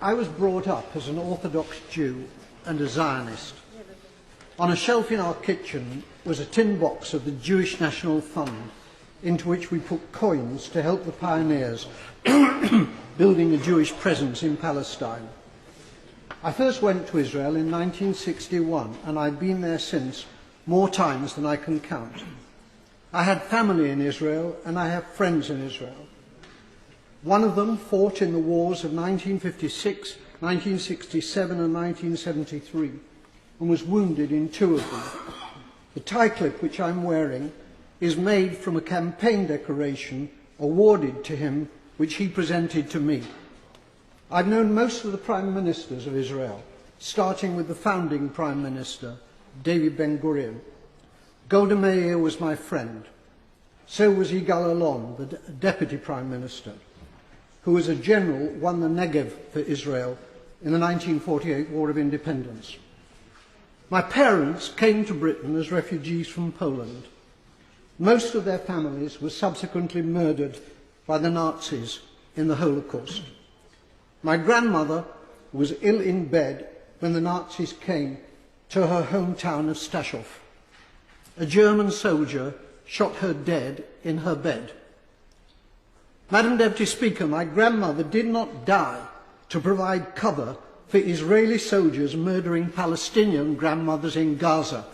I was brought up as an Orthodox Jew and a Zionist. On a shelf in our kitchen was a tin box of the Jewish National Fund, into which we put coins to help the pioneers building a Jewish presence in Palestine. I first went to Israel in 1961, and I've been there since more times than I can count. I had family in Israel, and I have friends in Israel. One of them fought in the wars of 1956, 1967 and 1973, and was wounded in two of them. The tie clip which I'm wearing is made from a campaign decoration awarded to him, which he presented to me. I've known most of the prime ministers of Israel, starting with the founding prime minister, David Ben-Gurion. Golda Meir was my friend. So was Yigal Allon, the deputy prime minister, who as a general won the Negev for Israel in the 1948 War of Independence. My parents came to Britain as refugees from Poland. Most of their families were subsequently murdered by the Nazis in the Holocaust. My grandmother was ill in bed when the Nazis came to her hometown of Stachov. A German soldier shot her dead in her bed. Madam Deputy Speaker, my grandmother did not die to provide cover for Israeli soldiers murdering Palestinian grandmothers in Gaza.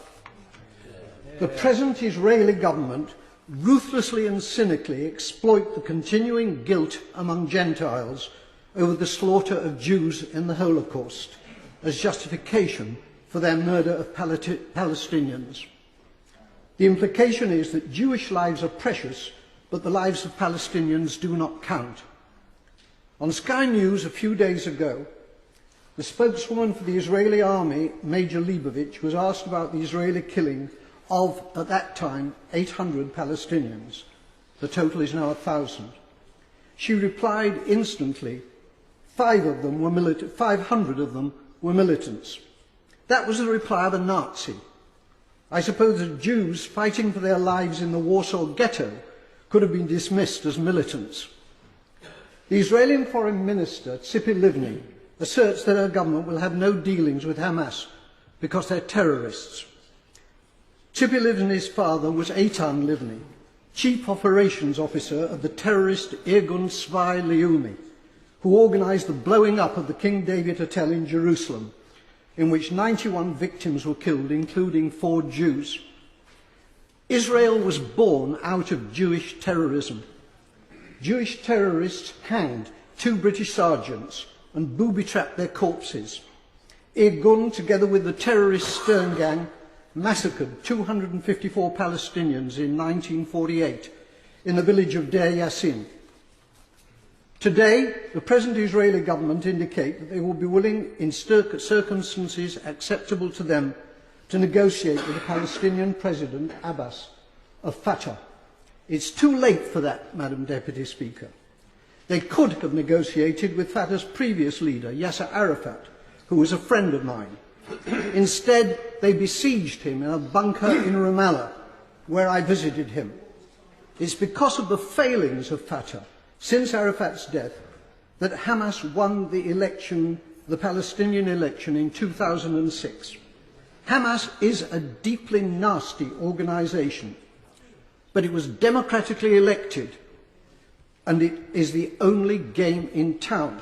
The present Israeli government ruthlessly and cynically exploit the continuing guilt among Gentiles over the slaughter of Jews in the Holocaust as justification for their murder of Palestinians. The implication is that Jewish lives are precious, but the lives of Palestinians do not count. On Sky News a few days ago, the spokeswoman for the Israeli army, Major Leibovich, was asked about the Israeli killing of, at that time, 800 Palestinians. The total is now 1,000. She replied instantly, 500 of them were militants. That was the reply of a Nazi. I suppose that Jews fighting for their lives in the Warsaw Ghetto could have been dismissed as militants. The Israeli Foreign Minister, Tzipi Livni, asserts that her government will have no dealings with Hamas because they're terrorists. Tzipi Livni's father was Eitan Livni, Chief Operations Officer of the terrorist Irgun Tzvai Leumi, who organised the blowing up of the King David Hotel in Jerusalem, in which 91 victims were killed, including 4 Jews. Israel was born out of Jewish terrorism. Jewish terrorists hanged 2 British sergeants and booby-trapped their corpses. Irgun, together with the terrorist Stern Gang, massacred 254 Palestinians in 1948 in the village of Deir Yassin. Today, the present Israeli government indicate that they will be willing, in circumstances acceptable to them, to negotiate with the Palestinian President Abbas of Fatah. It's too late for that, Madam Deputy Speaker. They could have negotiated with Fatah's previous leader, Yasser Arafat, who was a friend of mine. Instead, they besieged him in a bunker in Ramallah, where I visited him. It's because of the failings of Fatah since Arafat's death that Hamas won the election, the Palestinian election in 2006. Hamas is a deeply nasty organisation, but it was democratically elected, and it is the only game in town.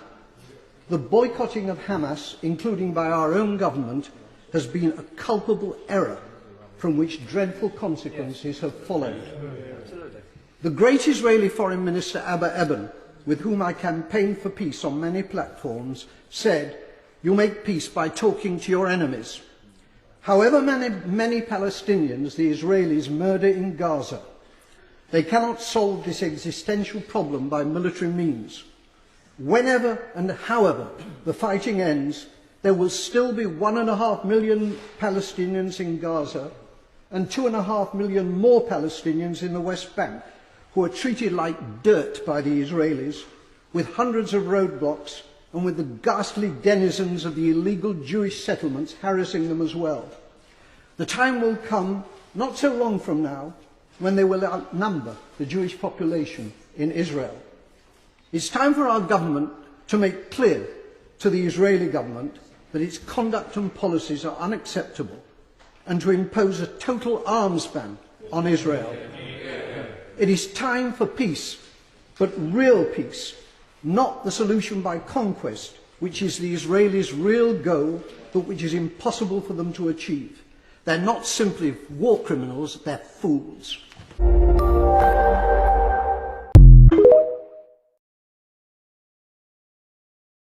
The boycotting of Hamas, including by our own government, has been a culpable error from which dreadful consequences have followed. The great Israeli Foreign Minister Abba Eban, with whom I campaigned for peace on many platforms, said, "You make peace by talking to your enemies." However many Palestinians the Israelis murder in Gaza, they cannot solve this existential problem by military means. Whenever and however the fighting ends, there will still be 1.5 million Palestinians in Gaza and 2.5 million more Palestinians in the West Bank, who are treated like dirt by the Israelis, with hundreds of roadblocks and with the ghastly denizens of the illegal Jewish settlements harassing them as well. The time will come, not so long from now, when they will outnumber the Jewish population in Israel. It's time for our government to make clear to the Israeli government that its conduct and policies are unacceptable and to impose a total arms ban on Israel. It is time for peace, but real peace, not the solution by conquest, which is the Israelis' real goal, but which is impossible for them to achieve. They're not simply war criminals, they're fools.